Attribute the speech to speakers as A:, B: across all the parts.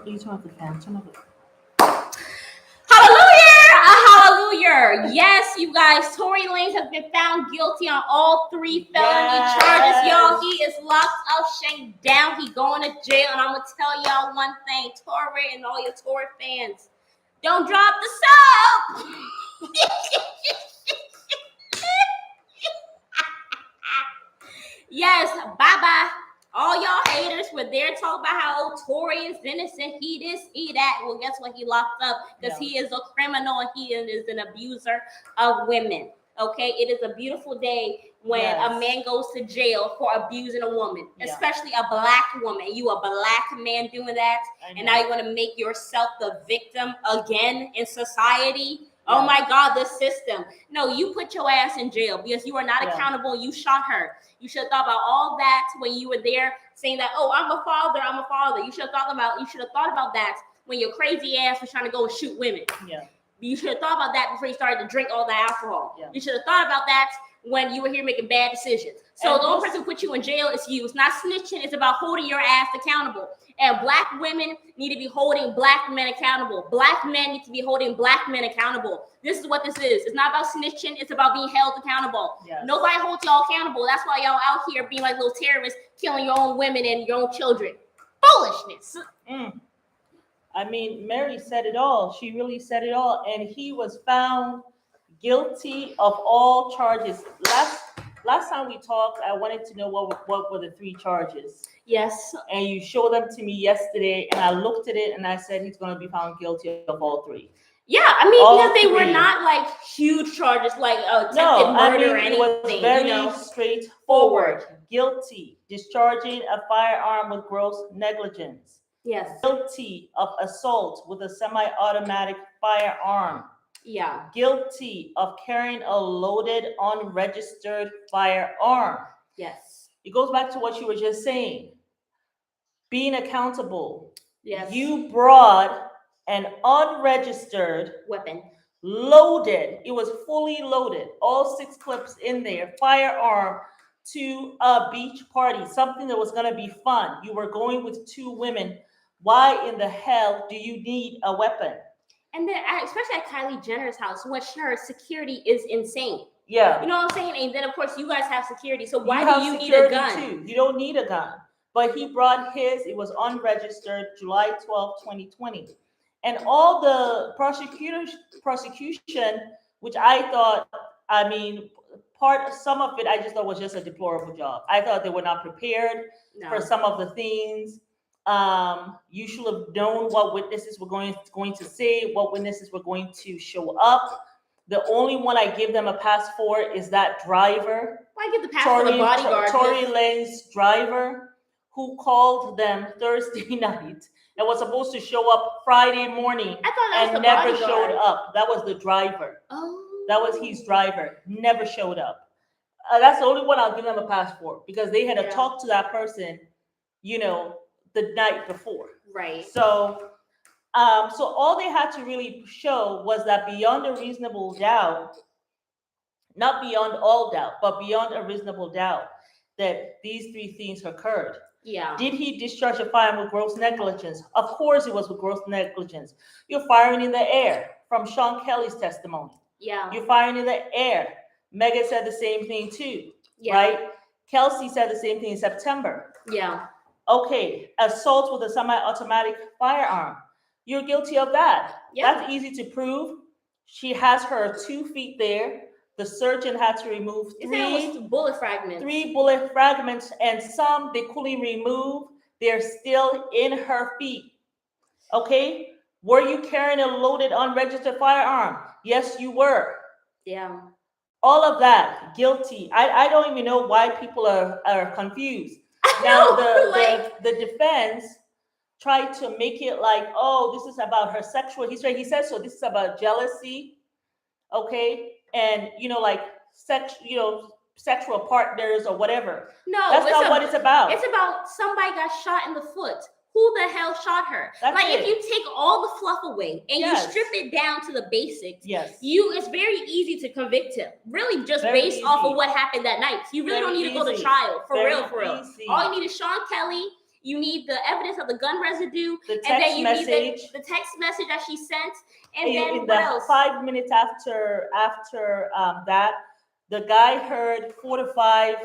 A: Please turn off the fan. Turn off the.
B: Hallelujah! Hallelujah! Yes, you guys, Tory Lanez has been found guilty on all 3 felony charges, y'all. He is locked up, shanked down. He going to jail, and I'm gonna tell y'all one thing, Tory and all your Tory fans, don't drop the soap. Yes, bye-bye. All y'all haters were there talking about how Tory is innocent, he this, he that. Well, guess what? He locked up because he is a criminal and he is an abuser of women. Okay, it is a beautiful day when a man goes to jail for abusing a woman, especially a black woman. You a black man doing that, and now you want to make yourself the victim again in society. Oh my God, the system. No, you put your ass in jail because you are not accountable. You shot her. You should have thought about all that when you were there saying that, oh, I'm a father, I'm a father. You should have thought about that when your crazy ass was trying to go and shoot women. Yeah. You should have thought about that before you started to drink all the alcohol. Yeah. You should have thought about that when you were here making bad decisions. So the only person who put you in jail is you. It's not snitching. It's about holding your ass accountable. And black women need to be holding black men accountable. Black men need to be holding black men accountable. This is what this is. It's not about snitching. It's about being held accountable. Yes. Nobody holds y'all accountable. That's why y'all out here being like little terrorists, killing your own women and your own children. Foolishness.
A: I mean, Mary said it all. She really said it all. And he was found guilty of all charges. Last time we talked, I wanted to know what were the 3 charges. Yes. And you showed them to me yesterday, and I looked at it, and I said he's going to be found guilty of all 3.
B: Yeah, I mean, all because they were not like huge charges, like attempted murder or anything.
A: It was very straightforward. Guilty, discharging a firearm with gross negligence. Yes. Guilty of assault with a semi-automatic firearm. Yeah. Guilty of carrying a loaded, unregistered firearm. Yes. It goes back to what you were just saying. Being accountable. Yes. You brought an unregistered
B: weapon.
A: Loaded. It was fully loaded. All 6 clips in there. Firearm to a beach party. Something that was going to be fun. You were going with 2 women. Why in the hell do you need a weapon?
B: And then, especially at Kylie Jenner's house, her security is insane.
A: Yeah.
B: You know what I'm saying? And then, of course, you guys have security. So why do you need a gun?
A: Too. You don't need a gun. But he brought his. It was unregistered, July 12, 2020. And all the prosecution, which I thought, some of it, I just thought was just a deplorable job. I thought they were not prepared for some of the things. You should have known what witnesses were going to say, what witnesses were going to show up. The only one I give them a pass for is that driver.
B: Why give the pass for the bodyguard?
A: Tory Lanez driver, who called them Thursday night and was supposed to show up Friday morning and never showed up. That was the driver. Oh. That was his driver. Never showed up. That's the only one I'll give them a pass for, because they had to talk to that person, the night before. Right. So all they had to really show was that beyond a reasonable doubt, not beyond all doubt, but beyond a reasonable doubt, that these 3 things occurred. Yeah. Did he discharge a firearm with gross negligence? Of course it was with gross negligence. You're firing in the air, from Sean Kelly's testimony. Yeah. You're firing in the air. Megan said the same thing too. Yeah. Right? Kelsey said the same thing in September. Yeah. Okay, assault with a semi-automatic firearm. You're guilty of that. Yeah. That's easy to prove. She has her 2 feet there. The surgeon had to remove 3
B: bullet fragments.
A: 3 bullet fragments, and some they couldn't remove. They're still in her feet. Okay? Were you carrying a loaded, unregistered firearm? Yes, you were. Yeah. All of that, guilty. I don't even know why people are confused. Now the defense tried to make it like, oh, this is about her sexual history. He said so. This is about jealousy, okay, and sexual partners or whatever. No, that's not what it's about.
B: It's about somebody got shot in the foot. Who the hell shot her? If you take all the fluff away and you strip it down to the basics, it's very easy to convict him. Really, just based off of what happened that night. You really don't need to go to trial. For real. All you need is Sean Kelly You need the evidence of the gun residue.
A: The text
B: and then you
A: message.
B: need the text message that she sent. And then
A: in
B: what
A: the
B: else?
A: 5 minutes after that, the guy heard 4 to 5,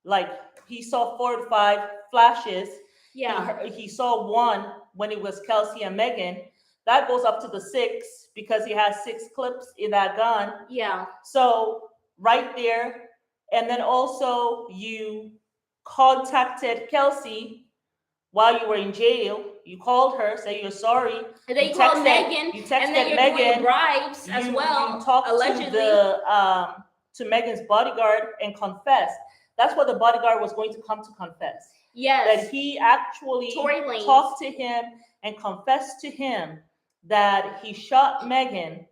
A: like he saw 4 to 5 flashes.
B: Yeah.
A: He saw one when it was Kelsey and Megan. That goes up to the 6 because he has 6 clips in that gun.
B: Yeah.
A: So right there, and then also you contacted Kelsey while you were in jail. You called her, say you're sorry.
B: And then you called Megan.
A: You texted
B: and then you're
A: Megan.
B: Doing bribes as well.
A: You talked
B: allegedly.
A: to Megan's bodyguard and confessed. That's what the bodyguard was going to come to confess.
B: Yes.
A: That he actually
B: Tory Lanez.
A: talked to him and confessed to him that he shot Megan,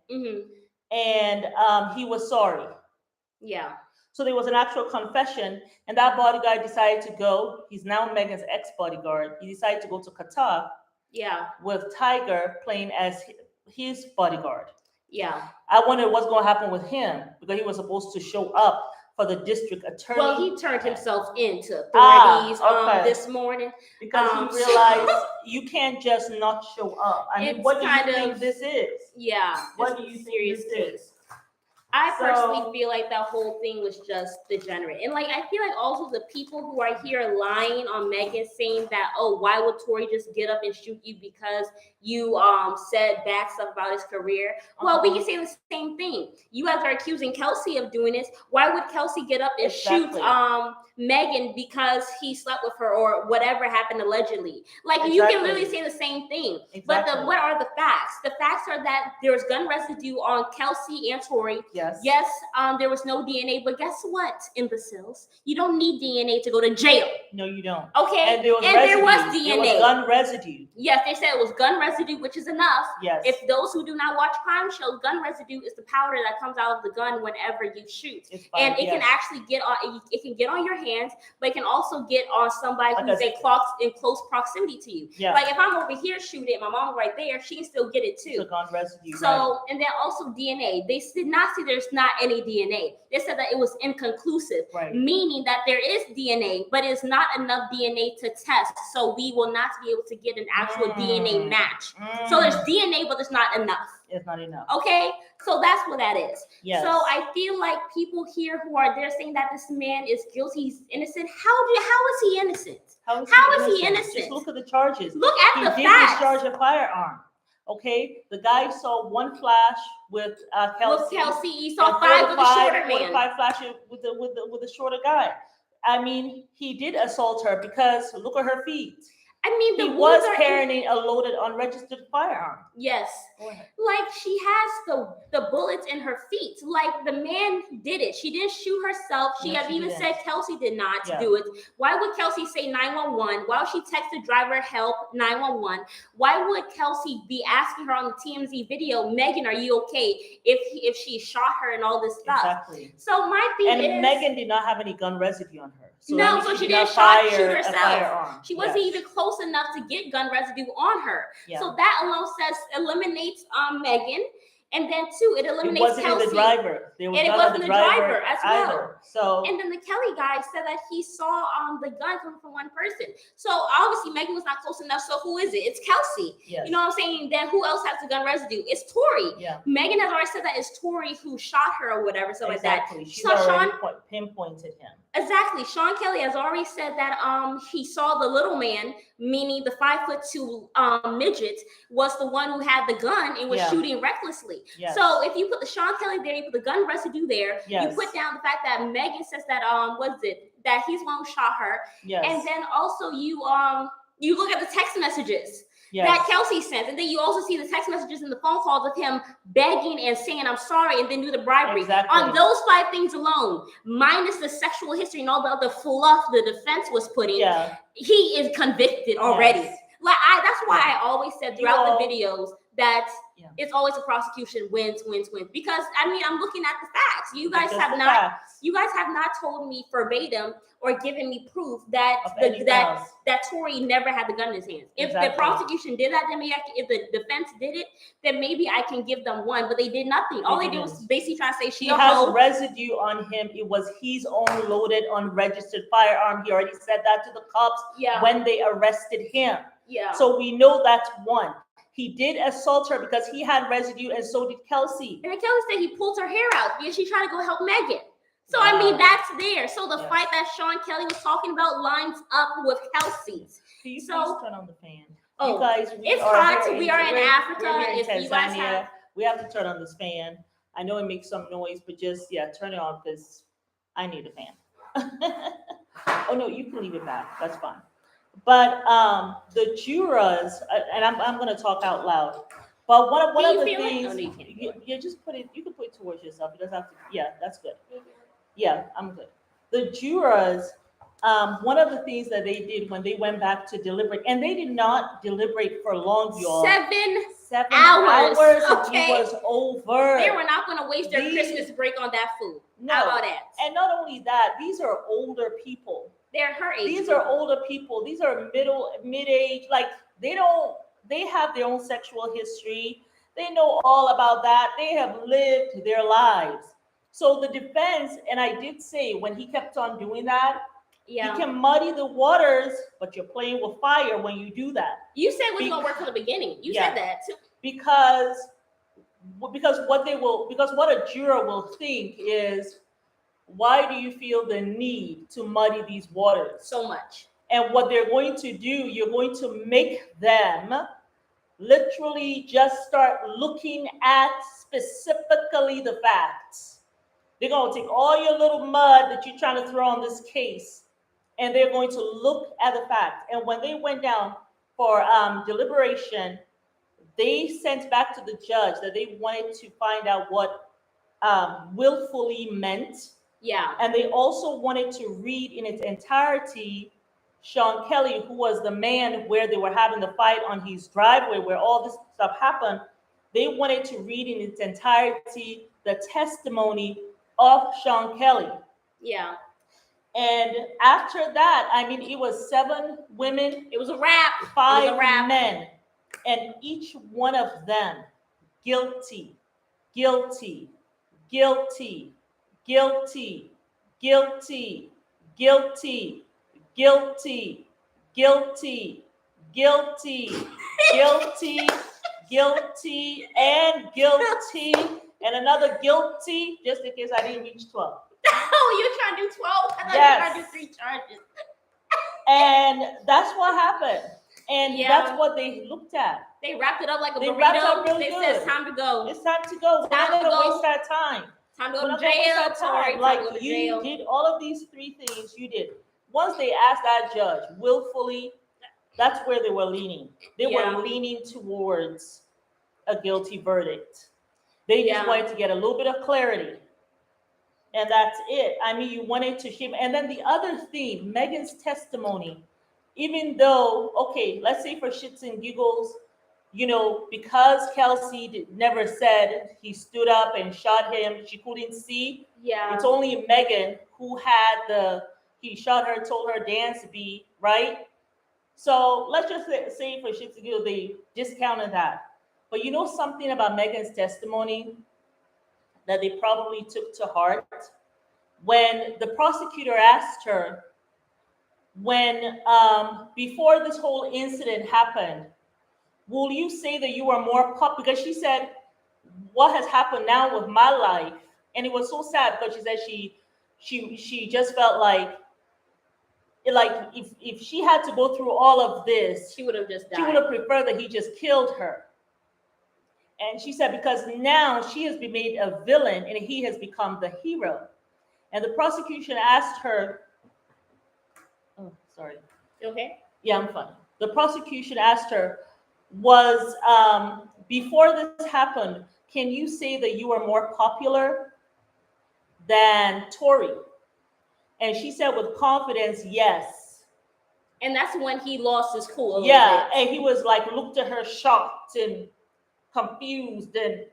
A: and he was sorry.
B: Yeah.
A: So there was an actual confession, and that bodyguard decided to go. He's now Megan's ex-bodyguard. He decided to go to Qatar.
B: Yeah.
A: With Tiger playing as his bodyguard.
B: Yeah.
A: I wonder what's going to happen with him because he was supposed to show up for the district attorney.
B: Well, he turned himself into authorities this morning
A: because he realized you can't just not show up. I mean, what do you think this is?
B: Yeah.
A: What do you think this is?
B: I personally feel like that whole thing was just degenerate. And like, I feel like also the people who are here lying on Megan saying that, oh, why would Tory just get up and shoot you because you said bad stuff about his career? Well, we can say the same thing. You guys are accusing Kelsey of doing this. Why would Kelsey get up and shoot Megan because he slept with her or whatever happened allegedly? Like you can literally say the same thing. But what are the facts? The facts are that there was gun residue on Kelsey and Tory. Yes, there was no DNA, but guess what, imbeciles? You don't need DNA to go to jail.
A: No, you don't.
B: Okay,
A: and there was
B: DNA.
A: There was gun residue.
B: Yes, they said it was gun residue, which is enough.
A: Yes.
B: If those who do not watch crime shows, gun residue is the powder that comes out of the gun whenever you shoot, and it can actually get on. It can get on your hands, but it can also get on somebody who's in close proximity to you. Yeah. Like if I'm over here shooting, my mom right there, she can still get it too.
A: It's a gun residue.
B: So, and then also DNA. They did not see there's not any DNA. They said that it was inconclusive, meaning that there is DNA, but it's not enough DNA to test. So we will not be able to get an actual DNA match. So there's DNA, but it's not enough.
A: It's not enough.
B: Okay, so that's what that is.
A: Yes.
B: So I feel like people here who are there saying that this man is guilty, he's innocent. How is he innocent? How is he innocent?
A: Just look at the charges.
B: Look at the facts.
A: He did discharge a firearm. Okay, the guy saw one flash with Kelsey.
B: With Kelsey, he saw 5 with the shorter man.
A: 5 flashes with the shorter guy. I mean, he did assault her because look at her feet.
B: I mean,
A: he was carrying a loaded, unregistered firearm.
B: Yes, like she has the bullets in her feet. Like the man did it. She didn't shoot herself. She even said Kelsey did not do it. Why would Kelsey say 911? Why would she text the driver help 911? Why would Kelsey be asking her on the TMZ video, Megan, are you okay? If she shot her and all this stuff.
A: Exactly.
B: So my thing is,
A: Megan did not have any gun residue on her. So
B: no, so she didn't shoot herself. She wasn't even close enough to get gun residue on her. Yeah. So that alone eliminates Megan. And then too, it eliminates Kelsey.
A: It wasn't the driver.
B: It wasn't the driver as well.
A: Either. So
B: and then the Kelly guy said that he saw the gun coming from one person. So obviously Megan was not close enough. So who is it? It's Kelsey.
A: Yes.
B: You know what I'm saying? Then who else has the gun residue? It's Tory.
A: Yeah.
B: Megan has already said that it's Tory who shot her or whatever, so like that.
A: She's already pinpointed him.
B: Exactly. Sean Kelly has already said that he saw the little man, meaning the 5'2" midget, was the one who had the gun and was shooting recklessly. Yes. So if you put the Sean Kelly there, you put the gun residue there, you put down the fact that Megan says that that he's the one who shot her. Yes. And then also you look at the text messages. Yes. That Kelsey sent, and then you also see the text messages and the phone calls of him begging and saying I'm sorry, and then do the bribery. Exactly. On those 5 things alone, minus the sexual history and all the other fluff the defense was putting, he is convicted already. Yes. Like that's why I always said throughout the videos that it's always a prosecution wins. Because I mean, I'm looking at the facts. You guys have not told me verbatim or given me proof that that Tory never had the gun in his hands. If the prosecution did that, then maybe if the defense did it, then maybe I can give them one. But they did nothing. All they did was basically try to say
A: he has residue on him. It was his own loaded, unregistered firearm. He already said that to the cops when they arrested him.
B: Yeah.
A: So we know that's one. He did assault her because he had residue, and so did Kelsey.
B: And Kelsey said he pulled her hair out because she tried to go help Megan. So I mean, that's there. So the fight that Sean Kelly was talking about lines up with Kelsey's.
A: Can you please turn on the fan?
B: Oh,
A: you guys,
B: it's hot. We are in Africa.
A: We're here in Tanzania. We have to turn on this fan. I know it makes some noise, but just turn it on because I need a fan. Oh no, you can leave it back. That's fine. But the jurors, and I'm going to talk out loud. But one of the things, you just put it. You can put it towards yourself. It doesn't have to. Yeah, that's good. Yeah, I'm good. The jurors, one of the things that they did when they went back to deliberate, and they did not deliberate for long, y'all.
B: 7 hours.
A: Okay. It was over.
B: They were not going to waste their Christmas break on that food.
A: No.
B: How about that?
A: And not only that, these are older people.
B: They're her age.
A: These are older people. These are mid-age. Like they have their own sexual history. They know all about that. They have lived their lives. So the defense, and I did say when he kept on doing that, you can muddy the waters, but you're playing with fire when you do that.
B: You said it was going to work from the beginning. You said that too.
A: Because what a juror will think is, why do you feel the need to muddy these waters
B: so much?
A: And what they're going to do, you're going to make them literally just start looking at specifically the facts. They're going to take all your little mud that you're trying to throw on this case, and they're going to look at the facts. And when they went down for deliberation, they sent back to the judge that they wanted to find out what willfully meant.
B: Yeah.
A: And they also wanted to read in its entirety Sean Kelly, who was the man where they were having the fight on his driveway, where all this stuff happened. They wanted to read in its entirety the testimony of Sean Kelly.
B: Yeah.
A: And after that, I mean, it was 7 women.
B: It was a wrap.
A: 5 men. And each one of them guilty, guilty, guilty, guilty, guilty, guilty, guilty, guilty, guilty, guilty, guilty, and guilty, and another guilty, just in case I didn't reach 12.
B: Oh, you're trying to do 12? I thought you were trying to do 3 charges.
A: And that's what happened. And that's what they looked at.
B: They wrapped it up like a burrito.
A: Wrapped it up really
B: good. Said it's time to go.
A: It's time to go. We're not going to waste that time.
B: Time to go to jail, Tory.
A: Like you did all of these 3 things. You did. Once they asked that judge willfully, that's where they were leaning. They were leaning towards a guilty verdict. They just wanted to get a little bit of clarity. And that's it. I mean, you wanted to shame. And then the other thing, Megan's testimony, even though, okay, let's say for shits and giggles, you know, because Kelsey never said he stood up and shot him, she couldn't see.
B: Yeah.
A: It's only Megan who had he shot her, told her dance beat, right? So let's just say for shits and giggles, they discounted that. But you know something about Megan's testimony that they probably took to heart? When the prosecutor asked her, when before this whole incident happened, will you say that you are more popular? Because she said, what has happened now with my life? And it was so sad because she said she just felt like if she had to go through all of this,
B: she would have just died.
A: She would have preferred that he just killed her. And she said, because now she has been made a villain and he has become the hero. And the prosecution asked her, oh, sorry.
B: You okay?
A: Yeah, I'm fine. The prosecution asked her, was, before this happened, can you say that you are more popular than Tory? And she said with confidence, yes.
B: And that's when he lost his cool a little
A: bit.
B: And
A: he was like, looked at her shocked and confused and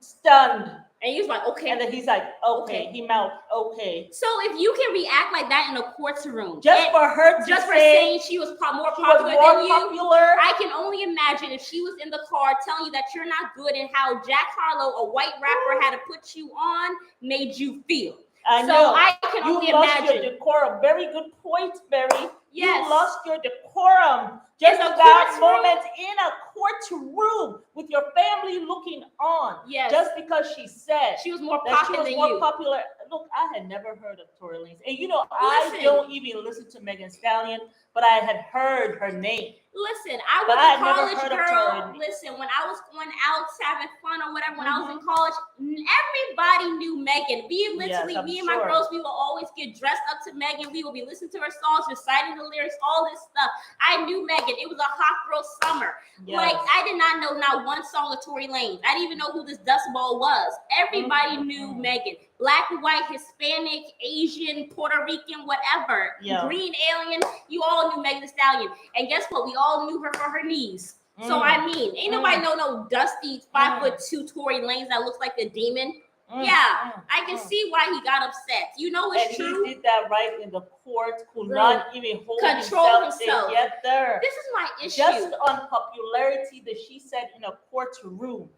A: stunned.
B: And he was like, okay.
A: And then he's like, okay. He mouthed, okay.
B: So if you can react like that in a courtroom,
A: just for her to
B: just for saying she was more popular than you, I can only imagine if she was in the car telling you that you're not good and how Jack Harlow, a white rapper, had to put you on, made you feel.
A: I know.
B: I can only imagine.
A: You lost your decorum. Very good point, Berry.
B: Yes.
A: You lost your decorum. Just that moment in a courtroom with your family looking on.
B: Yes.
A: Just because she said
B: she was more popular than you.
A: Popular. Look, I had never heard of Tory Lanez. And I don't even listen to Megan Thee Stallion, but I had heard her name.
B: Listen, I was a college girl. Listen, when I was going out having fun or whatever, when I was in college, everybody knew Megan. Me and my girls, we would always get dressed up to Megan. We would be listening to her songs, reciting the lyrics, all this stuff. I knew Megan. It was a hot girl summer. Yes. Like, I did not know not one song of Tory Lanez. I didn't even know who this Dust Bowl was. Everybody knew Megan. Black, white, Hispanic, Asian, Puerto Rican, whatever. Yeah. Green alien, you all knew Megan Thee Stallion. And guess what? We all knew her for her knees. So I mean, ain't nobody know no dusty 5'2" Tory Lanez that looks like a demon. I can see why he got upset. You know it's true.
A: And he did that right in the court, could not even control himself to get there.
B: This is my issue.
A: Just on popularity that she said in a courtroom.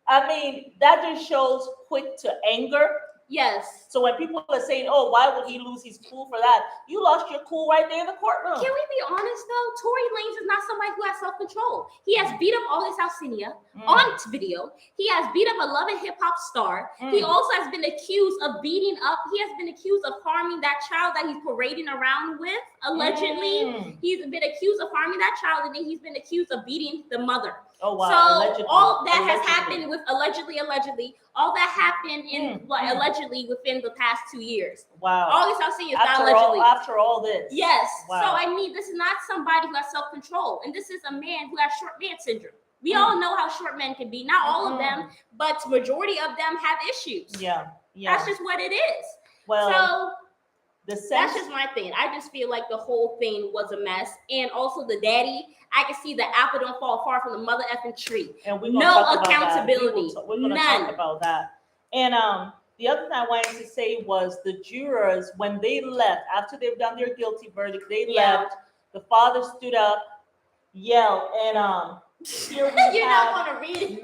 A: I mean, that just shows quick to anger.
B: Yes.
A: So when people are saying, oh, why would he lose his cool for that? You lost your cool right there in the courtroom.
B: Can we be honest, though? Tory Lanez is not somebody who has self-control. He has beat up August Alsina on video. He has beat up a Love and Hip Hop star. He also has been accused of beating up. He has been accused of harming that child that he's parading around with, allegedly. He's been accused of harming that child, and then he's been accused of beating the mother.
A: Oh, wow.
B: So
A: allegedly.
B: all that has happened with allegedly, all that happened in allegedly within the past 2 years.
A: Wow.
B: August Alsina is not allegedly.
A: After all this.
B: Yes.
A: Wow.
B: So I mean, this is not somebody who has self-control, and this is a man who has short man syndrome. We all know how short men can be. Not all of them, but majority of them have issues.
A: Yeah.
B: That's just what it is.
A: Well.
B: So that's just my thing. I just feel like the whole thing was a mess. And also the daddy, I can see the apple don't fall far from the mother effing tree.
A: And we're
B: no accountability.
A: We're going to talk about that. And the other thing I wanted to say was the jurors, when they left, after they've done their guilty verdict, they left. The father stood up, yelled, and here we have Megan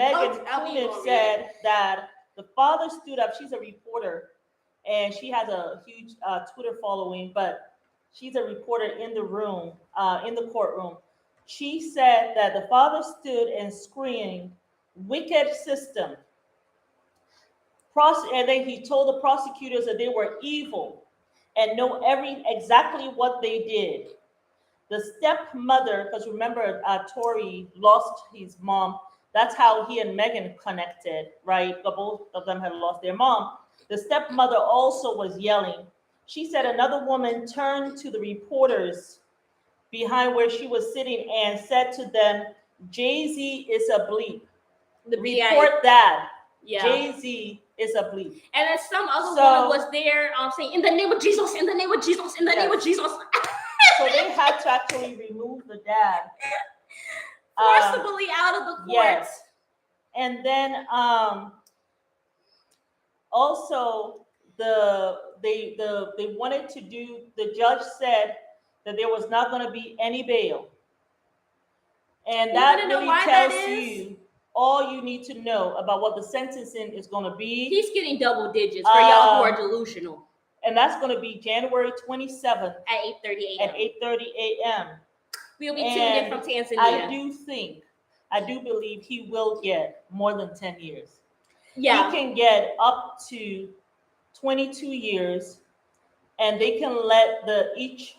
A: Coonan said that the father stood up. She's a reporter. And she has a huge Twitter following, but she's a reporter in the room, in the courtroom. She said that the father stood and screamed, "Wicked system." And then he told the prosecutors that they were evil and know exactly what they did. The stepmother, because remember, Tory lost his mom. That's how he and Megan connected, right? Both of them had lost their mom. The stepmother also was yelling. She said another woman turned to the reporters behind where she was sitting and said to them, "Jay-Z is a bleep." Report that. Yeah. Jay-Z is a bleep.
B: And then some other woman was there saying, "In the name of Jesus, in the name of Jesus, in the name of Jesus."
A: So they had to actually remove the dad.
B: Forcibly out of the court.
A: Yes. And then also, they wanted to do. The judge said that there was not going to be any bail, and that really tells you all you need to know about what the sentencing is going to be.
B: He's getting double digits for y'all who are delusional,
A: and that's going to be January 27th
B: at 8:30 a.m.
A: At 8:30 a.m.
B: We'll be tuned in from Tanzania.
A: I do believe he will get more than 10 years.
B: Yeah,
A: he can get up to 22 years, and they can let he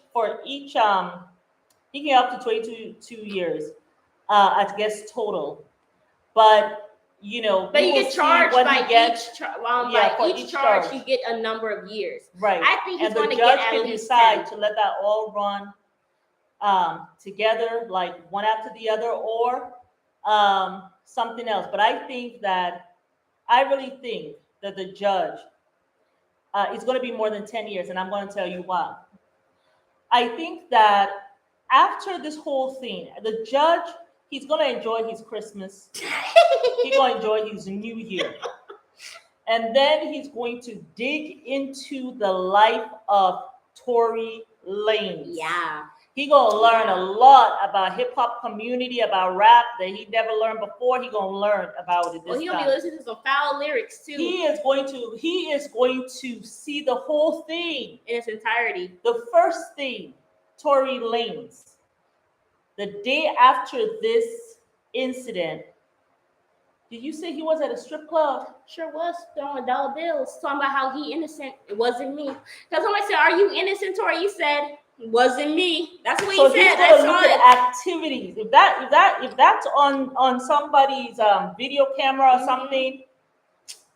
A: can get up to 22 years, I guess total. But you
B: get charged by each charge. You get a number of years.
A: Right.
B: I think he's going to
A: get
B: at least
A: decide 10. To let that all run together, like one after the other, or something else. But I really think that the judge is going to be more than 10 years, and I'm going to tell you why. I think that after this whole thing, the judge, He's gonna enjoy his Christmas. He's gonna enjoy his New Year. And then he's going to dig into the life of Tory Lanez.
B: Yeah.
A: He gonna learn a lot about hip hop community, about rap that he never learned before. He gonna learn about it this
B: he
A: time.
B: gonna be listening to some foul lyrics too.
A: He is going to see the whole thing
B: in its entirety.
A: The first thing, Tory Lanez, the day after this incident, did you say he was at a strip club?
B: Sure was, throwing dollar bills, talking about how he innocent. It wasn't me. Because somebody said, "Are you innocent, Tory?" You said, "It wasn't me." That's what he said.
A: He's gonna look at activities. If that's on somebody's video camera or something,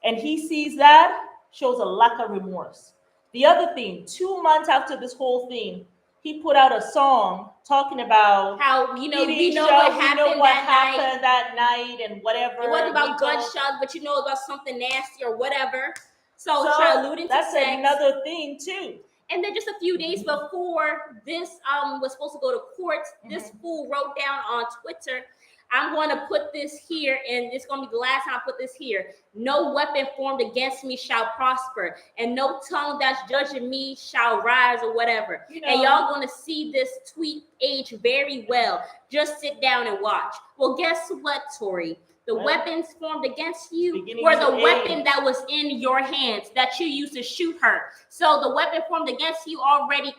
A: and he sees that, shows a lack of remorse. The other thing, 2 months after this whole thing, he put out a song talking about
B: how we know what happened
A: that night and whatever.
B: It wasn't about gunshots, but about something nasty or whatever. So alluding to
A: that's
B: sex.
A: Another thing too.
B: And then just a few days before this was supposed to go to court, this fool wrote down on Twitter, "I'm going to put this here, and it's going to be the last time I put this here. No weapon formed against me shall prosper, and no tongue that's judging me shall rise," or whatever. And y'all going to see this tweet age very well. Just sit down and watch. Well, guess what, Tory? The weapons formed against you were the weapon that was in your hands that you used to shoot her. So the weapon formed against you already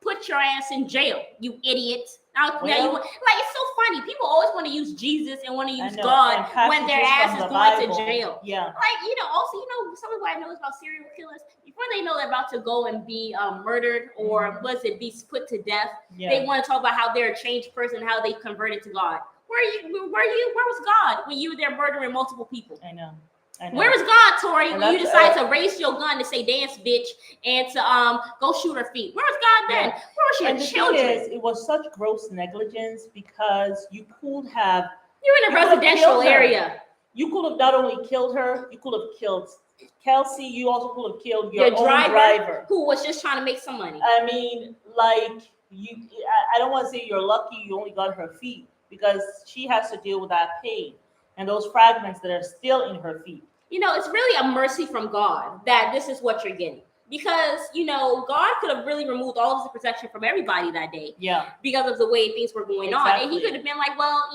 B: put your ass in jail, you idiot. Now it's so funny. People always want to use Jesus and want to use God when their ass is going to jail.
A: Yeah.
B: Also, something what I know about serial killers, before they know they're about to go and be murdered or be put to death, they want to talk about how they're a changed person, how they converted to God. Where was God when you were there murdering multiple people?
A: I know.
B: Where was God, Tory, when you decided to raise your gun to say "dance, bitch" and to go shoot her feet? Where was God then? Where was your children?
A: It was such gross negligence because you could have.
B: You're in a residential area.
A: You could have not only killed her, you could have killed Kelsey. You also could have killed your own driver
B: who was just trying to make some money.
A: I mean, I don't want to say you're lucky you only got her feet, because she has to deal with that pain and those fragments that are still in her feet.
B: It's really a mercy from God that this is what you're getting. Because, God could have really removed all of the protection from everybody that day.
A: Yeah.
B: Because of the way things were going on. And he could have been like, well,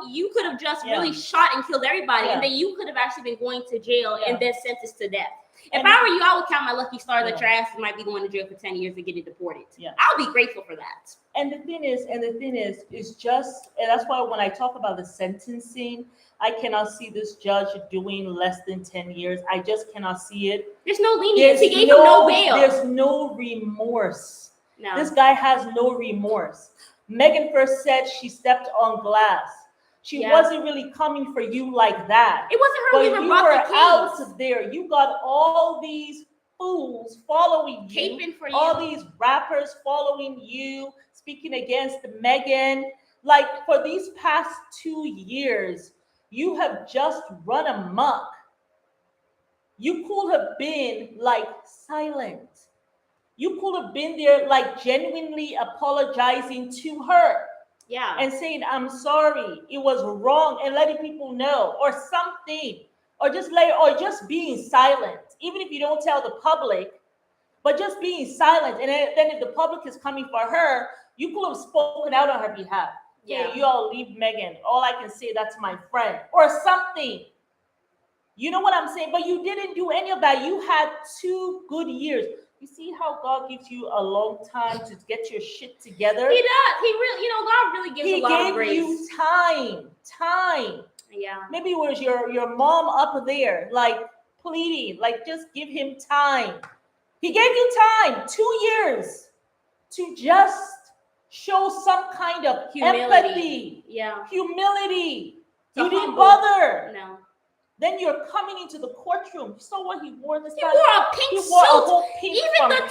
B: you could have just really shot and killed everybody. And then you could have actually been going to jail and then sentenced to death. If I were you, I would count my lucky stars that your ass might be going to jail for 10 years and getting deported. Yeah. I'll be grateful for that.
A: And the thing is, and that's why when I talk about the sentencing, I cannot see this judge doing less than 10 years. I just cannot see it.
B: There's no leniency. He gave him no bail.
A: There's no remorse.
B: No.
A: This guy has no remorse. Megan first said she stepped on glass. She wasn't really coming for you like that.
B: It wasn't her who even brought the case.
A: You were out there. You got all these fools following you.
B: Caping for you.
A: All these rappers following you, speaking against Megan. For these past 2 years, you have just run amok. You could have been silent. You could have been there genuinely apologizing to her.
B: Yeah.
A: And saying, "I'm sorry, it was wrong," and letting people know or something. Or just being silent. Even if you don't tell the public, but just being silent. And then if the public is coming for her, you could have spoken out on her behalf. Yeah, you all leave Megan. All I can say, that's my friend. Or something. You know what I'm saying? But you didn't do any of that. You had 2 good years. You see how God gives you a long time to get your shit together?
B: He does. He really, God really gives a lot of grace.
A: He gave you time.
B: Yeah.
A: Maybe it was your mom up there, pleading, just give him time. He gave you time, 2 years, to just show some kind of empathy.
B: Yeah.
A: Humility. You didn't bother.
B: No.
A: Then you're coming into the courtroom. You saw what he wore this time?
B: He wore a pink suit.
A: A whole pink
B: even the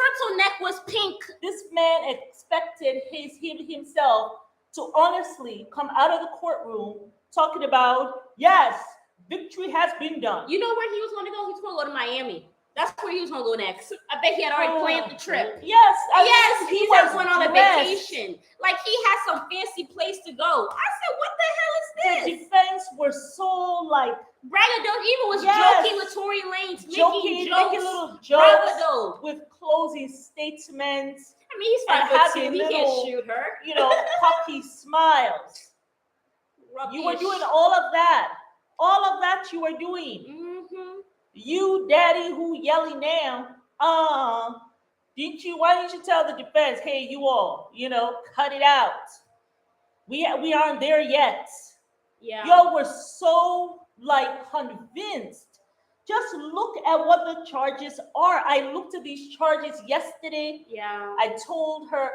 B: turtleneck was pink.
A: This man expected himself to honestly come out of the courtroom talking about, yes, victory has been done.
B: You know where he was going to go? He's going to go to Miami. That's where he was gonna go next. I bet he had already planned the trip.
A: Yes,
B: yes, he was going on a
A: dressed.
B: vacation. Like he had some fancy place to go. I said, what the hell is
A: The
B: this?
A: defense were so like
B: Braggadocious. Even was
A: Yes.
B: joking with Tory Lanez,
A: making
B: jokes,
A: little jokes
B: braggadocio.
A: with closing statements,
B: I mean, he's
A: and
B: 5'2".
A: having
B: He can't
A: little,
B: shoot her.
A: cocky smiles. You were doing all of that. All of that you were doing.
B: Mm-hmm.
A: You, daddy, who yelling now? Why didn't you tell the defense, hey, you all, cut it out. We aren't there yet.
B: Yeah.
A: Y'all were so like convinced. Just look at what the charges are. I looked at these charges yesterday.
B: Yeah.
A: I told her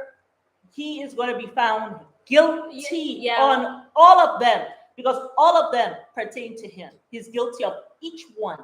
A: he is going to be found guilty
B: Yeah.
A: on all of them because all of them pertain to him. He's guilty of each one.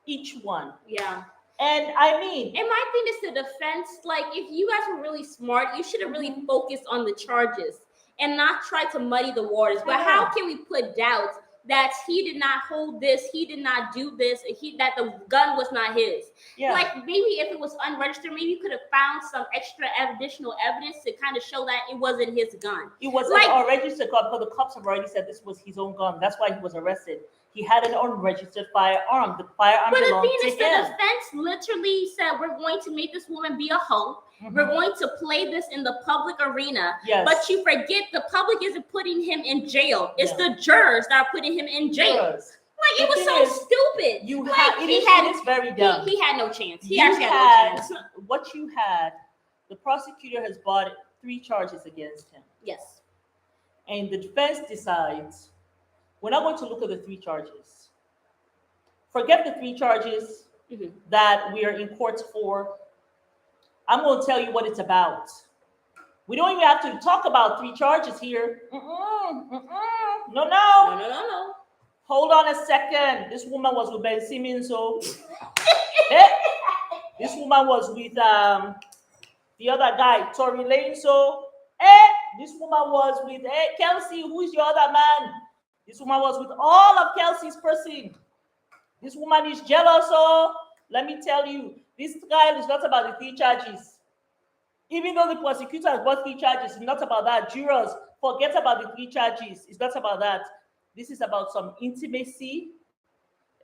A: Each one.
B: Yeah.
A: And I mean,
B: and my thing is the defense, like if you guys were really smart, you should have really focused on the charges and not try to muddy the waters. But how can we put doubt that he did not hold this, he did not do this, that the gun was not his?
A: Yeah.
B: Like maybe if it was unregistered, maybe you could have found some extra additional evidence to kind of show that it wasn't his gun.
A: It was like an unregistered gun, but the cops have already said this was his own gun. That's why he was arrested. He had an unregistered firearm. The firearm belonged to him. But the thing is, the
B: defense literally said, we're going to make this woman be a hoe. Mm-hmm. We're going to play this in the public arena.
A: Yes.
B: But you forget the public isn't putting him in jail. It's the jurors that are putting him in jail. Like, it was so stupid.
A: It is very dumb.
B: He had no chance. He actually had no chance.
A: What you had, the prosecutor has brought 3 charges against him.
B: Yes.
A: And the defense decides, we're not going to look at the 3 charges. Forget the 3 charges that we are in court for. I'm going to tell you what it's about. We don't even have to talk about 3 charges here. No. Hold on a second. This woman was with Ben Simmons, so this woman was with the other guy, Tory Lanez, so this woman was with Kelsey, who is your other man? This woman was with all of Kelsey's person. This woman is jealous, so let me tell you, this guy is not about the 3 charges. Even though the prosecutor has brought 3 charges, it's not about that. Jurors, forget about the 3 charges. It's not about that. This is about some intimacy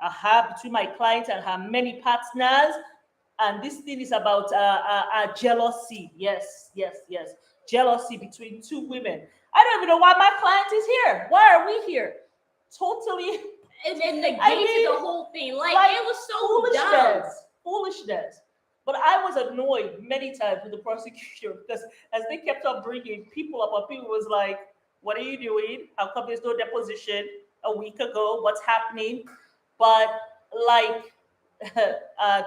A: I have between my client and her many partners. And this thing is about jealousy. Yes. Jealousy between 2 women. I don't even know why my client is here. Why are we here? Totally.
B: It negated the whole thing. Like it was so
A: foolishness. But I was annoyed many times with the prosecutor because as they kept on bringing people up, people was like, what are you doing? How come there's no deposition a week ago? What's happening? But like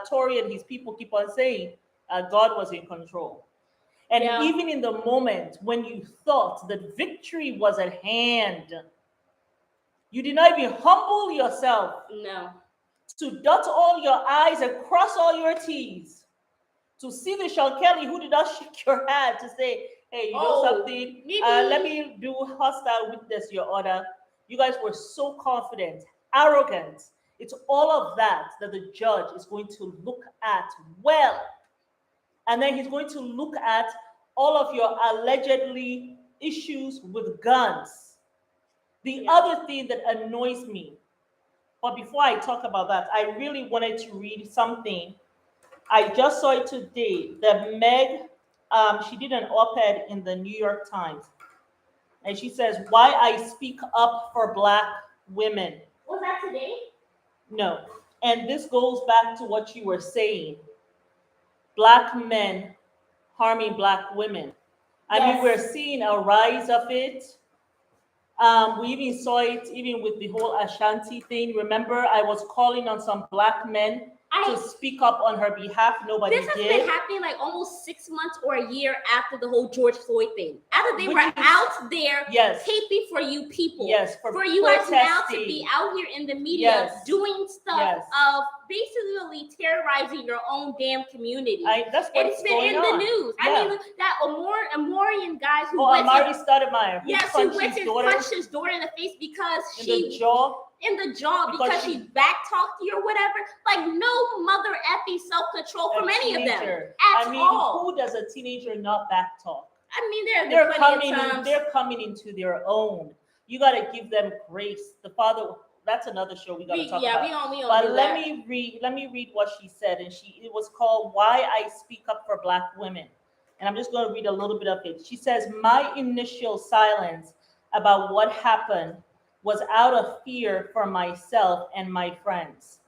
A: Tory and his people keep on saying, God was in control. And even in the moment when you thought that victory was at hand, you did not even humble yourself.
B: No.
A: To dot all your I's and cross all your T's. To see the Sean Kelly who did not shake your hand to say, hey, you know something? Let me do hostile witness your order. You guys were so confident, arrogant. It's all of that the judge is going to look at well. And then he's going to look at all of your allegedly issues with guns. The other thing that annoys me, but before I talk about that, I really wanted to read something. I just saw it today that Meg, she did an op-ed in the New York Times. And she says, why I speak up for Black women.
B: Was that today?
A: No. And this goes back to what you were saying. Black men harming Black women. I mean, we're seeing a rise of it. We even saw it even with the whole Ashanti thing. Remember, I was calling on some Black men to speak up on her behalf. Nobody did. This has
B: been happening like almost 6 months or a year after the whole George Floyd thing. After they were out there taping for you people.
A: Yes,
B: for you guys now to be out here in the media doing stuff of basically terrorizing your own damn community.
A: It's
B: been in the news. I mean, that Amorian guy who
A: Amari Stoudemire.
B: Yes, who went and punched his daughter in the face because
A: in the jaw.
B: in the jaw because she backtalked you or whatever. Like, no mother effing self-control from any of them at all.
A: Who does a teenager not backtalk?
B: I mean, they're
A: coming into their own. You got to give them grace. The father. That's another show we got to talk about.
B: We don't
A: but
B: do
A: let
B: that.
A: me read what she said, and it was called "Why I Speak Up for Black Women," and I'm just going to read a little bit of it. She says, "My initial silence about what happened was out of fear for myself and my friends.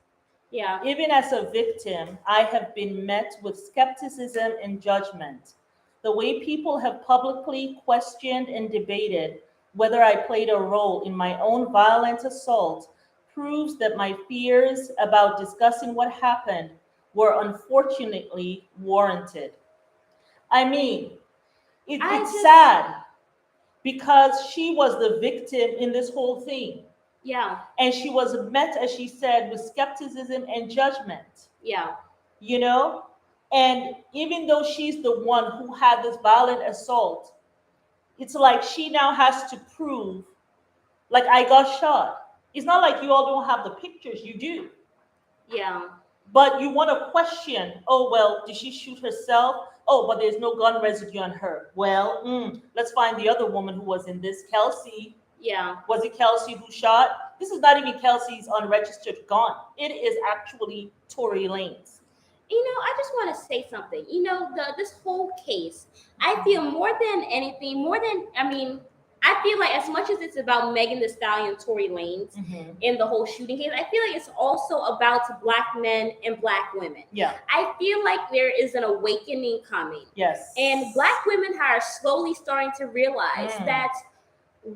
B: Yeah.
A: Even as a victim, I have been met with skepticism and judgment. The way people have publicly questioned and debated whether I played a role in my own violent assault proves that my fears about discussing what happened were unfortunately warranted." I mean, it's sad because she was the victim in this whole thing.
B: Yeah.
A: And she was met, as she said, with skepticism and judgment.
B: Yeah.
A: You know? And even though she's the one who had this violent assault, it's like she now has to prove, like, I got shot. It's not like you all don't have the pictures, you do.
B: Yeah.
A: But you want to question, oh, well, did she shoot herself? Oh, but there's no gun residue on her. Well, let's find the other woman who was in this, Kelsey.
B: Yeah.
A: Was it Kelsey who shot? This is not even Kelsey's unregistered gun. It is actually Tory Lanez.
B: You know, I just want to say something. You know, this whole case, I feel I feel like as much as it's about Megan Thee Stallion, Tory Lanez, in the whole shooting case, I feel like it's also about Black men and Black women.
A: Yeah.
B: I feel like there is an awakening coming.
A: Yes.
B: And Black women are slowly starting to realize that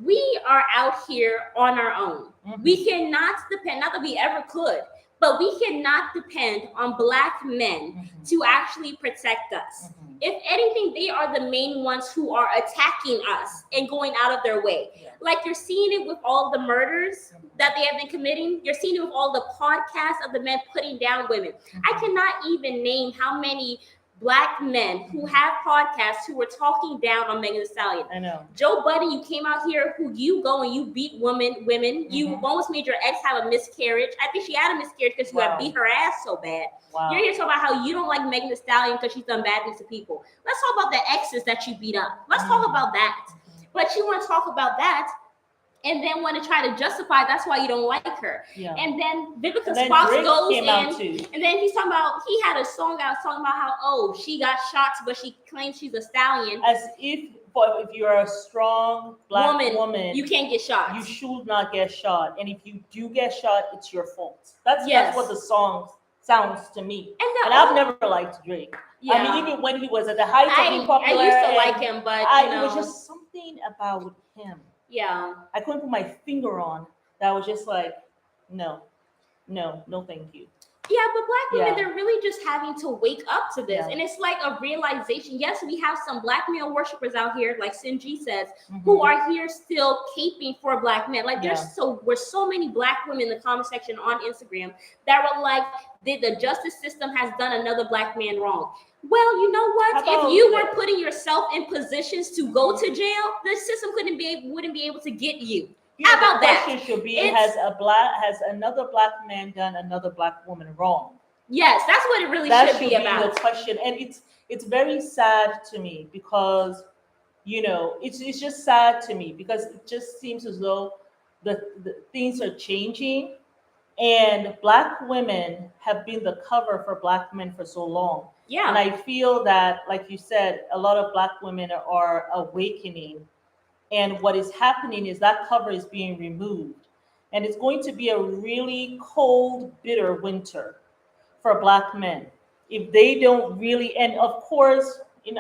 B: we are out here on our own. We cannot depend, not that we ever could, but we cannot depend on Black men to actually protect us. If anything, they are the main ones who are attacking us and going out of their way. Yeah. Like, you're seeing it with all the murders that they have been committing. You're seeing it with all the podcasts of the men putting down women. I cannot even name how many Black men who have podcasts who were talking down on Megan Thee Stallion.
A: I know.
B: Joe Budden, you came out here, who you go and you beat women. You almost made your ex have a miscarriage. I think she had a miscarriage because you had beat her ass so bad. Wow. You're here talking about how you don't like Megan Thee Stallion because she's done bad things to people. Let's talk about the exes that you beat up. Let's talk about that. But you want to talk about that and then want to try to justify that's why you don't like her. Yeah. And then Vivica Fox goes in, and then he's talking about, he had a song out talking about how, she got shot, but she claims she's a stallion.
A: As if you're a strong Black woman,
B: you can't get shot.
A: You should not get shot. And if you do get shot, it's your fault. That's what the song sounds to me. And I've never liked Drake. Yeah. I mean, even when he was at the height of being popular,
B: I used to like him, but
A: it was just something about him.
B: Yeah.
A: I couldn't put my finger on that. Was just like, no, thank you.
B: Yeah, but Black women, they're really just having to wake up to this. And it's like a realization. Yes, we have some Black male worshipers out here, like Sinji says, who are here still caping for Black men. Like, we're so many Black women in the comment section on Instagram that were like, the justice system has done another Black man wrong. Well, you know what? If you were putting yourself in positions to go to jail, the system wouldn't be able to get you. How about that?
A: The question should be: has another Black man done another Black woman wrong?
B: Yes, that's what it really should be about.
A: The question, and it's very sad to me because, it's just sad to me because it just seems as though the things are changing, and Black women have been the cover for Black men for so long. Yeah, and I feel that, like you said, a lot of Black women are awakening. And what is happening is that cover is being removed. And it's going to be a really cold, bitter winter for Black men. If they don't really, and of course, in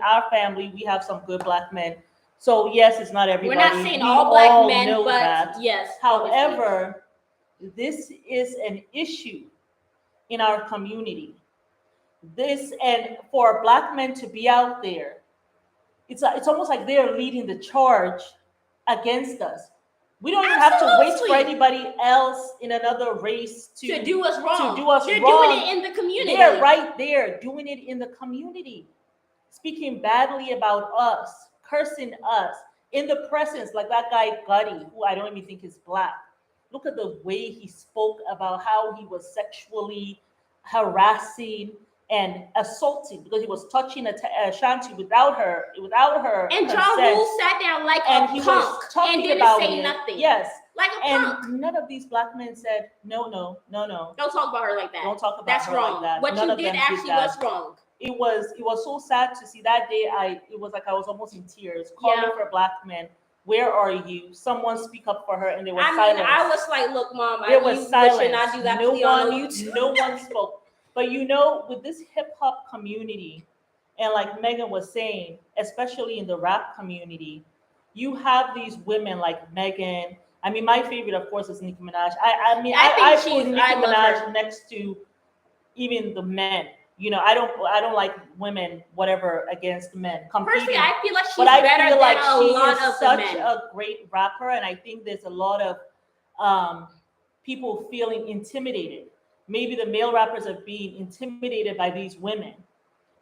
A: our family, we have some good Black men. So yes, it's not everybody.
B: We're not saying all Black men, but that. Yes.
A: However, this is an issue in our community. And for Black men to be out there, it's almost like they're leading the charge against us. We don't even have to wait for anybody else in another race to
B: do us wrong.
A: They're
B: doing it in the community.
A: They're right there doing it in the community, speaking badly about us, cursing us in the presence, like that guy Gotti, who I don't even think is Black. look at the way he spoke about how he was sexually harassing and assaulting because he was touching Shanti without her
B: And Ja
A: consent.
B: Rule sat there like
A: And
B: a
A: he
B: punk
A: was talking
B: and didn't
A: about
B: say
A: it.
B: nothing.
A: Yes.
B: Like a
A: And
B: punk.
A: none of these black men said, no.
B: Don't talk about her like that.
A: Don't talk about
B: That's
A: her
B: wrong.
A: like that.
B: What
A: None
B: you
A: of
B: did
A: them
B: actually
A: that.
B: was wrong.
A: It was so sad to see that day. It was like I was almost in tears, calling for black men. Where are you? Someone speak up for her, and there was silence.
B: I was like, look, Mom,
A: there was silence.
B: Should not do that.
A: No one spoke. But with this hip hop community, and like Megan was saying, especially in the rap community, you have these women like Megan. I mean, my favorite, of course, is Nicki Minaj. I put Nicki Minaj next to even the men. I don't like women, whatever, against men.
B: Personally, I feel like she's better than a lot of the men.
A: Such a great rapper, and I think there's a lot of people feeling intimidated. Maybe the male rappers are being intimidated by these women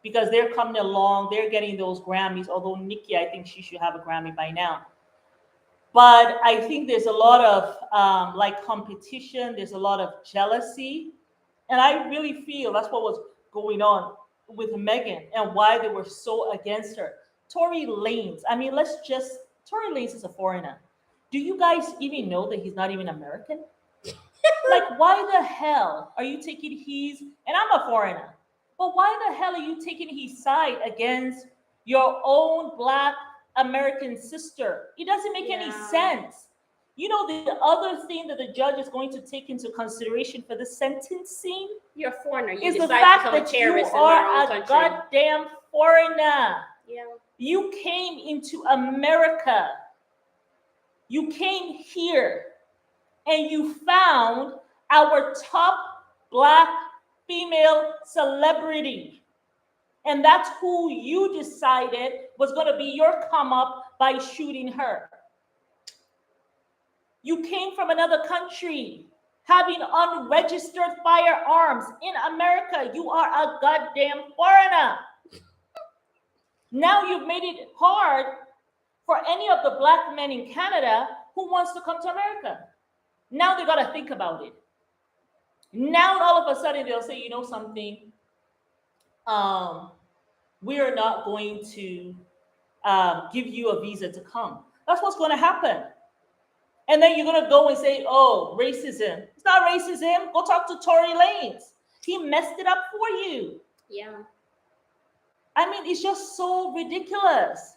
A: because they're coming along, they're getting those Grammys. Although Nicki, I think she should have a Grammy by now. But I think there's a lot of competition. There's a lot of jealousy, and I really feel that's what was going on with Megan and why they were so against her. Tory Lanez. I mean, Tory Lanez is a foreigner. Do you guys even know that he's not even American? Like, why the hell are you taking and I'm a foreigner, but why the hell are you taking his side against your own black American sister? It doesn't make any sense. The other thing that the judge is going to take into consideration for the sentencing
B: you're a foreigner.
A: is the fact that you are a goddamn foreigner.
B: Yeah.
A: You came into America. You came here and you found our top black female celebrity. And that's who you decided was going to be your come up by shooting her. You came from another country having unregistered firearms in America. You are a goddamn foreigner. Now you've made it hard for any of the black men in Canada who wants to come to America. Now they got to think about it. Now all of a sudden they'll say, you know something, we are not going to give you a visa to come. That's what's going to happen. And then you're going to go and say, oh, racism. It's not racism. Go talk to Tory Lanez. He messed it up for you.
B: Yeah.
A: I mean, it's just so ridiculous.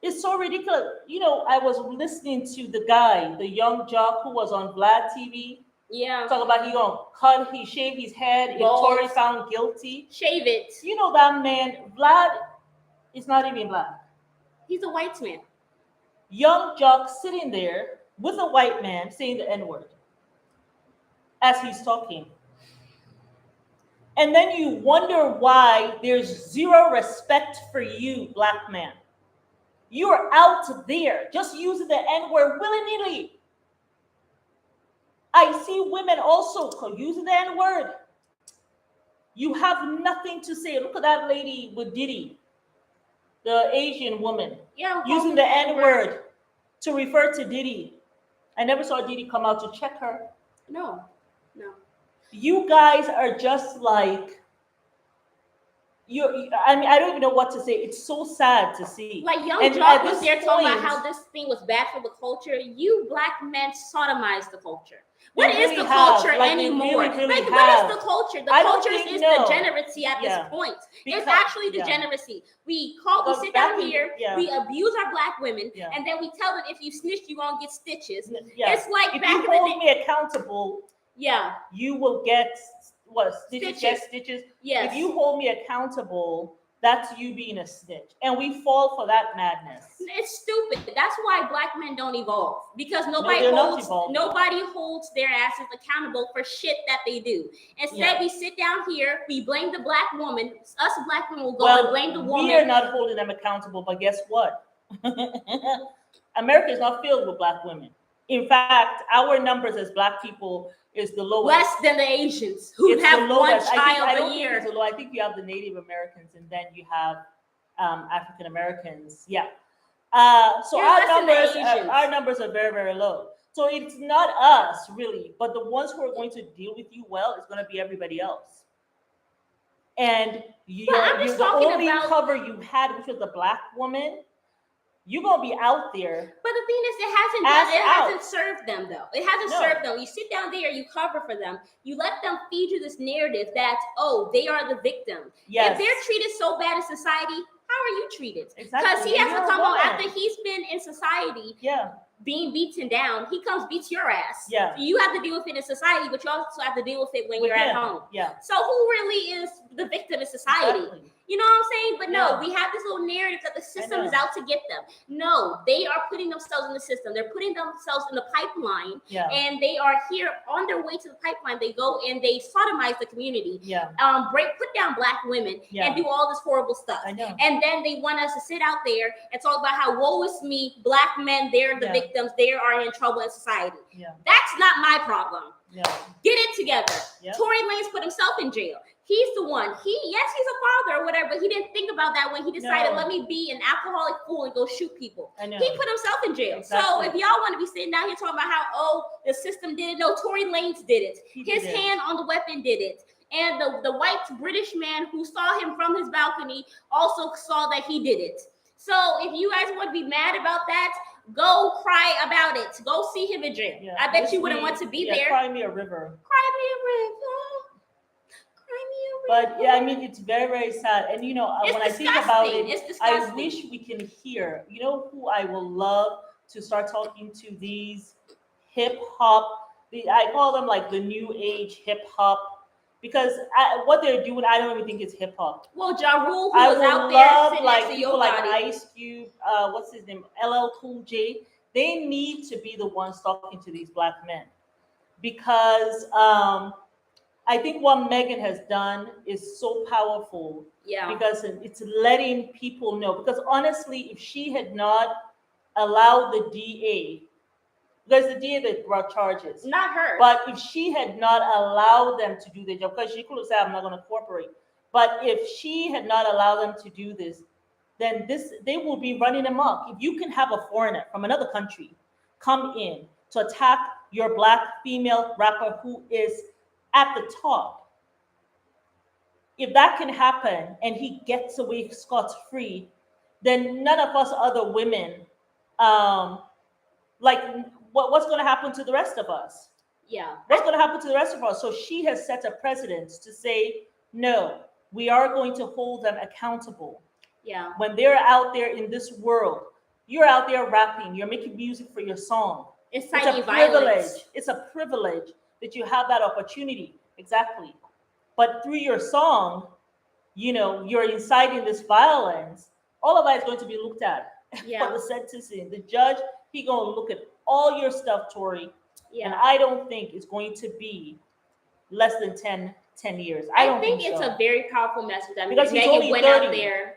A: It's so ridiculous. I was listening to the young jock who was on Vlad TV.
B: Yeah.
A: Talk about he shave his head if Tory found guilty.
B: Shave it.
A: That man, Vlad is not even black.
B: He's a white man.
A: Young jock sitting there with a white man saying the N-word as he's talking. And then you wonder why there's zero respect for you, black man. You're out there just using the N-word willy-nilly. I see women also using the N-word. You have nothing to say. Look at that lady with Diddy, the Asian woman, using the N-word to refer to Diddy. I never saw Diddy come out to check her.
B: No.
A: You guys are just like, I don't even know what to say. It's so sad to see.
B: Like young Jock was there talking about how this thing was bad for the culture. You black men sodomized the culture. What is the culture anymore? What is the culture? The culture is degeneracy at this point. It's actually degeneracy. We sit down here, we abuse our black women, and then we tell them if you snitch, you're gonna get stitches. It's like
A: if
B: back
A: you
B: in the day.
A: hold me accountable, you will get stitches.
B: Yes.
A: If you hold me accountable, that's you being a snitch. And we fall for that madness.
B: It's stupid. That's why black men don't evolve. Because nobody holds their asses accountable for shit that they do. Instead, we sit down here, we blame the black woman. Us black women will go and blame the woman.
A: We are not holding them accountable, but guess what? America is not filled with black women. In fact, our numbers as black people is the lowest.
B: Less than the Asians who have one child a year.
A: I think you have the Native Americans and then you have African Americans. Yeah. So our numbers are very, very low. So it's not us really, but the ones who are going to deal with you well is going to be everybody else. And you're the only cover you had, which was the black woman. You're gonna be out there.
B: But the thing is, it hasn't served them though. It hasn't served them. You sit down there, you cover for them, you let them feed you this narrative that they are the victim. Yes. If they're treated so bad in society, how are you treated? Because he has to come on after he's been in society. Yeah. Being beaten down, he comes beats your ass. Yeah. You have to deal with it in society, but you also have to deal with it when you're at home. Yeah. So who really is the victim in society? Exactly. You know what I'm saying? But no, we have this little narrative that the system is out to get them. No, they are putting themselves in the system. They're putting themselves in the pipeline. Yeah. And they are here on their way to the pipeline. They go and they sodomize the community. Yeah. Put down black women and do all this horrible stuff. I know. And then they want us to sit out there and talk about how woe is me, black men, they're the victims, they are in trouble in society. Yeah. That's not my problem. Yeah. Get it together. Yep. Tory Lanez put himself in jail. He's the one. He's a father or whatever, but he didn't think about that when he decided, let me be an alcoholic fool and go shoot people. He put himself in jail. Exactly. So if y'all want to be sitting down here talking about how, the system did it, no, Tory Lanez did it. His hand on the weapon did it. And the white British man who saw him from his balcony also saw that he did it. So if you guys want to be mad about that, go cry about it. Go see him in jail. Yeah, I bet you wouldn't want to be there.
A: Cry me a river.
B: Cry me a river. Cry me a river.
A: But yeah, I mean, it's very, very sad. And when I think about it, I wish we can hear. You know who I will love to start talking to? These hip hop. I call them like the new age hip hop. Because what they're doing, I don't even think it's hip hop.
B: Well, Ja Rule, who was out there sitting next to
A: people like Ice Cube, what's his name, LL Cool J. They need to be the ones talking to these black men, because I think what Megan has done is so powerful. Yeah. Because it's letting people know. Because honestly, if she had not allowed the DA. Because the DA that brought charges.
B: Not her.
A: But if she had not allowed them to do their job, because she could have said, I'm not going to cooperate. But if she had not allowed them to do this, then they will be running amok. If you can have a foreigner from another country come in to attack your black female rapper who is at the top, if that can happen and he gets away scot-free, then none of us other women, what's going to happen to the rest of us? Yeah. What's going to happen to the rest of us? So she has set a precedent to say, no, we are going to hold them accountable. Yeah. When they're out there in this world, you're out there rapping, you're making music for your song. It's a privilege. It's a privilege that you have that opportunity. Exactly. But through your song, you're inciting this violence. All of that is going to be looked at for the sentencing. The judge, he going to look at all your stuff, Tory. Yeah. And I don't think it's going to be less than 10 years. I think
B: it's a very powerful message that Megan went out there.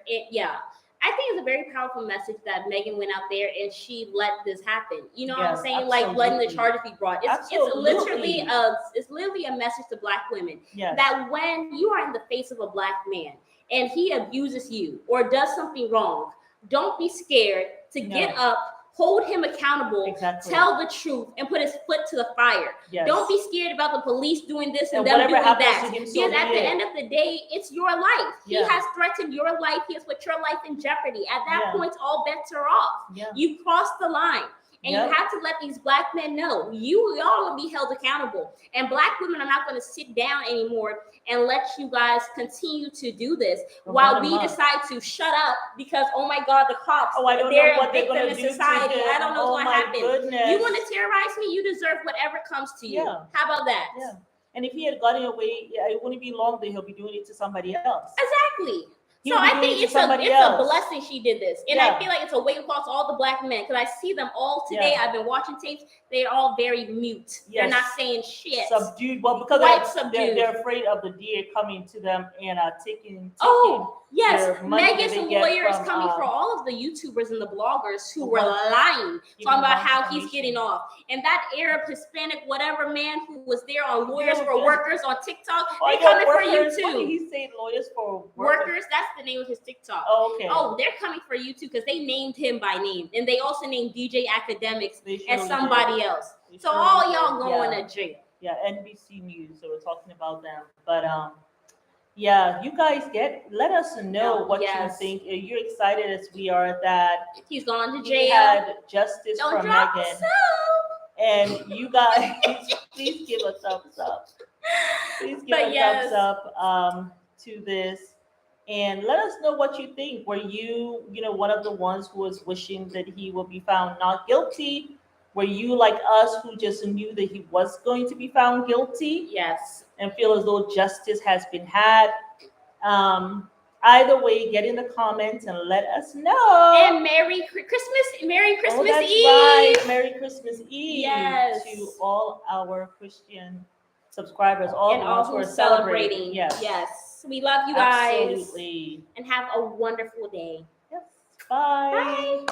B: I think it's a very powerful message that Megan went out there and she let this happen. You know what I'm saying? Absolutely. Like letting the charges be brought. It's literally a message to black women that when you are in the face of a black man and he abuses you or does something wrong, don't be scared to get up. Hold him accountable, tell the truth, and put his foot to the fire. Yes. Don't be scared about the police doing this and them doing that. Because at the end of the day, it's your life. Yeah. He has threatened your life. He has put your life in jeopardy. At that point, all bets are off. Yeah. You crossed the line. And you have to let these black men know y'all will be held accountable. And black women are not going to sit down anymore and let you guys continue to do this while we decide to shut up because, oh my God, the cops, they're a victim in society. I don't know what's going to happen. Goodness. You want to terrorize me? You deserve whatever comes to you. Yeah. How about that?
A: Yeah. And if he had gotten away, it wouldn't be long that he'll be doing it to somebody else.
B: Exactly. So I think it's a blessing she did this. And I feel like it's a wake-up call to all the black men because I see them all today. I've been watching tapes. They're all very mute. They're not saying shit.
A: Subdued. Well, because they're afraid of the DA coming to them and taking
B: yes, Megan's lawyers coming for all of the YouTubers and the bloggers who were lying, talking about how he's getting off. And that Arab, Hispanic, whatever man who was there on Lawyers for Workers on TikTok, they coming for you too.
A: What did he say? Lawyers for
B: Workers? That's the name of his TikTok. Oh, okay. Oh, they're coming for you too because they named him by name. And they also named DJ Academics and somebody else. So all y'all going to jail.
A: Yeah, NBC News. So we're talking about them. But yeah, you guys let us know what you think. Are you excited as we are that
B: he's gone to jail?
A: He had justice
B: Don't
A: for
B: drop
A: Megan.
B: the
A: And you guys, please give a thumbs up. Please give a thumbs up to this. And let us know what you think. Were you, one of the ones who was wishing that he will be found not guilty? Were you like us who just knew that he was going to be found guilty?
B: Yes.
A: And feel as though justice has been had? Either way, get in the comments and let us know.
B: And Merry Christmas
A: Oh, that's
B: Eve.
A: right. Merry Christmas Eve
B: yes.
A: to all our Christian subscribers, all
B: and
A: the
B: all
A: ones who are
B: celebrating. Yes. We love you guys.
A: Absolutely.
B: And have a wonderful day.
A: Yes. Bye.
B: Bye.